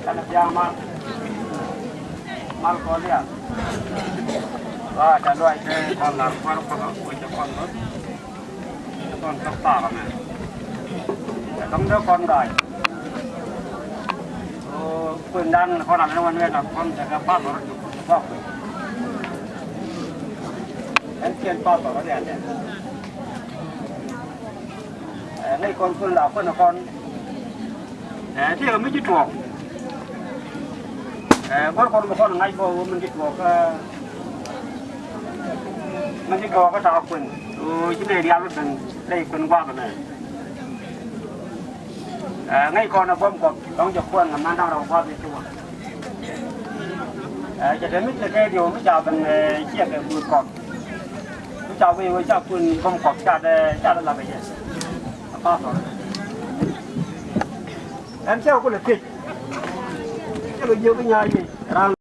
Karena yang mal kau lihat, wah jalur itu kolam kalau itu kolam tak kan? Kamu dah kon dah. Oh, pendan kolam itu mana nak kon jaga pas orang tu pas. Kian pas orang dia ada. Ini kon pun lah pun kon. Dia mesti tuang.คนไงก็มันจะตัวก็ชาวคนที่ได้เรียนรู้ถึงได้คนว่ากันเลยไงก่อนนะผมก็ต้องจะควรกับนั้นเราว่าเป็นตัวจะได้ไม่จะแค่เดียวไม่จะเป็นเชี่ยกับบุญก่อนไม่จะไปว่าจะคุณผมขอบจะได้รับไปเยอะป้าสอนเอ็มเจ้าก็เลยผิดจะไปเยอะไปยังไง